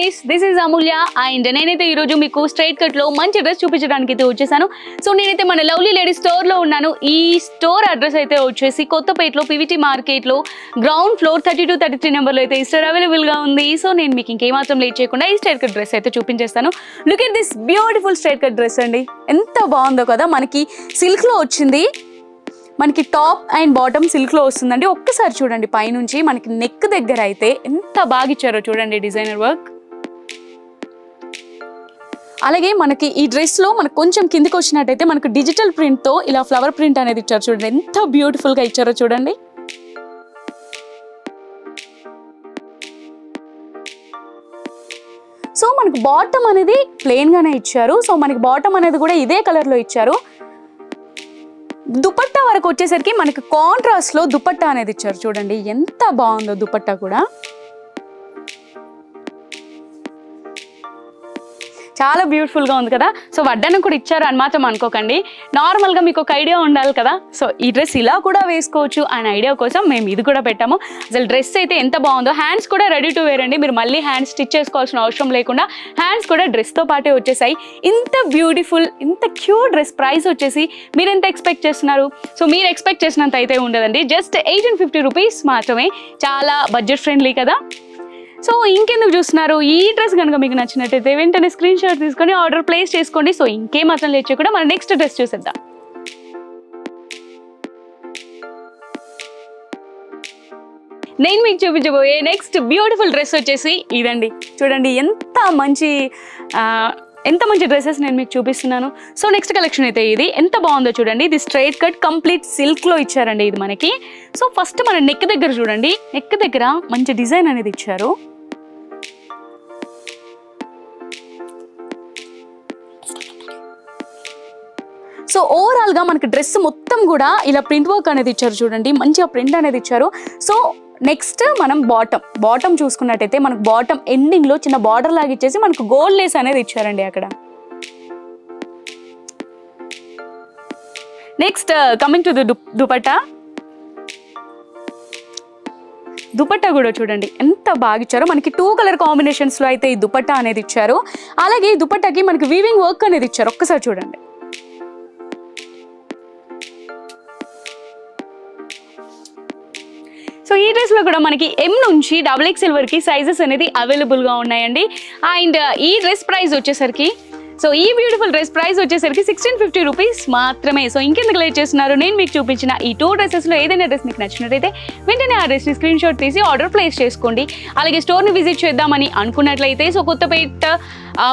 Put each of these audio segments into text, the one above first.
guys, this is Amulya and నేనైతే ఈ రోజు మీకు స్ట్రైట్ కట్ లో మంచి డ్రెస్ చూపించడానికి అయితే వచ్చేసాను. సో నేనైతే మన లవ్లీ లేడీ స్టోర్ లో ఉన్నాను. ఈ స్టోర్ అడ్రస్ అయితే వచ్చేసి కొత్తపేటలో పీవీటీ మార్కెట్ లో గ్రౌండ్ ఫ్లోర్ 32-33 నెంబర్ లో అయితే ఈ స్టోర్ అవైలబుల్ గా ఉంది. సో నేను మీకు ఇంకేమాత్రం లేట్ చేయకుండా ఈ స్ట్రైట్ కట్ డ్రెస్ అయితే చూపించేస్తాను. Look at this beautiful straight cut dress అండి. ఎంత బాగుందో కదా. మనకి సిల్క్ లో వచ్చింది. మనకి టాప్ అండ్ బాటమ్ సిల్క్ లో వస్తుందండి. ఒక్కసారి చూడండి పైనుంచి మనకి నెక్ దగ్గర అయితే ఎంత బాగా ఇచ్చారో చూడండి డిజైనర్ వర్క్. అలాగే మనకి ఈ డ్రెస్ లో మనకు కొంచెం కిందికి వచ్చినట్టయితే మనకు డిజిటల్ ప్రింట్ తో ఇలా ఫ్లవర్ ప్రింట్ అనేది ఇచ్చారు చూడండి. ఎంత బ్యూటిఫుల్ గా ఇచ్చారో చూడండి. సో మనకు బాటమ్ అనేది ప్లెయిన్ గానే ఇచ్చారు. సో మనకి బాటమ్ అనేది కూడా ఇదే కలర్ లో ఇచ్చారు. దుపట్టా వరకు వచ్చేసరికి మనకి కాంట్రాస్ట్ లో దుపట్టా అనేది ఇచ్చారు చూడండి. ఎంత బాగుందో దుపట్టా కూడా. చాలా బ్యూటిఫుల్ గా ఉంది కదా. సో వడ్డానం కూడా ఇచ్చారు అని మాత్రం అనుకోకండి. నార్మల్ గా మీకు ఒక ఐడియా ఉండాలి కదా. సో ఈ డ్రెస్ ఇలా కూడా వేసుకోవచ్చు అనే ఐడియా కోసం మేము ఇది కూడా పెట్టాము. అసలు డ్రెస్ అయితే ఎంత బాగుందో. హ్యాండ్స్ కూడా రెడీ టు వేర్ అండి. మీరు మళ్ళీ హ్యాండ్స్ స్టిచ్ చేసుకోవాల్సిన అవసరం లేకుండా హ్యాండ్స్ కూడా డ్రెస్ తో పాటే వచ్చేసాయి. ఇంత బ్యూటిఫుల్ ఇంత క్యూట్ డ్రెస్ ప్రైస్ వచ్చేసి మీరు ఎంత ఎక్స్పెక్ట్ చేస్తున్నారు? సో మీరు ఎక్స్పెక్ట్ చేసినంత అయితే ఉండదండి. జస్ట్ 1850 రూపీస్ మాత్రమే. చాలా బడ్జెట్ ఫ్రెండ్లీ కదా. సో ఇంకెందుకు చూస్తున్నారు? ఈ డ్రెస్ కనుక మీకు నచ్చినట్టయితే వెంటనే స్క్రీన్ షాట్ తీసుకొని ఆర్డర్ ప్లేస్ చేసుకోండి. సో ఇంకేమాత్రం లేట్ చేయకుండా మన నెక్స్ట్ డ్రెస్ చూసేద్దాం. నేను మీకు చూపించబోయే నెక్స్ట్ బ్యూటిఫుల్ డ్రెస్ వచ్చేసి ఇదండి. చూడండి ఎంత మంచి డ్రెస్సెస్ నేను మీకు చూపిస్తున్నాను. సో నెక్స్ట్ కలెక్షన్ అయితే ఇది ఎంత బాగుందో చూడండి. ఇది స్ట్రైట్ కట్ కంప్లీట్ సిల్క్ లో ఇచ్చారండి ఇది మనకి. సో ఫస్ట్ మన నెక్ దగ్గర చూడండి. నెక్ దగ్గర మంచి డిజైన్ అనేది ఇచ్చారు. సో ఓవరాల్ గా మనకి డ్రెస్ మొత్తం కూడా ఇలా ప్రింట్ వర్క్ అనేది ఇచ్చారు చూడండి. మంచిగా ప్రింట్ అనేది ఇచ్చారు. సో నెక్స్ట్ మనం బాటమ్ చూసుకున్నట్టయితే మనకు బాటమ్ ఎండింగ్ లో చిన్న బార్డర్ లాగా ఇచ్చేసి మనకు గోల్డ్ లేస్ అనేది ఇచ్చారండి అక్కడ. Next coming to the dupatta. Dupatta కూడా చూడండి ఎంత బాగా ఇచ్చారో. మనకి 2 కలర్ కాంబినేషన్స్ లో అయితే ఈ దుపట్టా అనేది ఇచ్చారు. అలాగే ఈ దుపట్టాకి మనకి వీవింగ్ వర్క్ అనేది ఇచ్చారు. ఒక్కసారి చూడండి. సో ఈ డ్రెస్ లో కూడా మనకి M నుంచి XXL వరకు సైజెస్ అనేది అవైలబుల్ గా ఉన్నాయండి. అండ్ ఈ డ్రెస్ ప్రైస్ వచ్చేసరికి సో ఈ బ్యూటిఫుల్ డ్రెస్ ప్రైస్ వచ్చేసరికి 1650 రూపీస్ మాత్రమే. సో ఇంకెందుకు లేట్ చేస్తున్నారు? నేను మీకు చూపించిన ఈ 2 డ్రెస్సెస్ లో ఏదైనా డ్రెస్ మీకు నచ్చినట్టయితే వెంటనే ఆ డ్రెస్ ని స్క్రీన్ షాట్ తీసి ఆర్డర్ ప్లేస్ చేసుకోండి. అలాగే స్టోర్ ని విజిట్ చేద్దామని అనుకున్నట్లయితే so Kothapet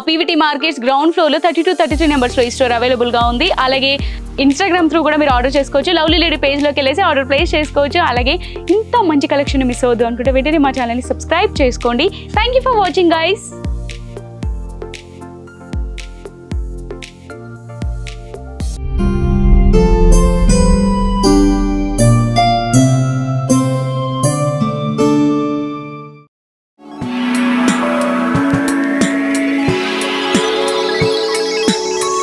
PVT markets ground floor లో 32-33 నెంబర్స్ లో ఈ స్టోర్ అవైలబుల్ గా ఉంది. అలాగే ఇన్స్టాగ్రామ్ త్రూ కూడా మీరు ఆర్డర్ చేసుకోవచ్చు. లవ్లీ లేడీ పేజ్ లోకి వెళ్ళేసి ఆర్డర్ ప్లేస్ చేసుకోవచ్చు. అలాగే ఇంత మంచి కలెక్షన్ మిస్ అవ్వద్దు అనుకుంటే వెంటనే మా ఛానల్ ని సబ్స్క్రైబ్ చేసుకోండి. Thank you for watching guys.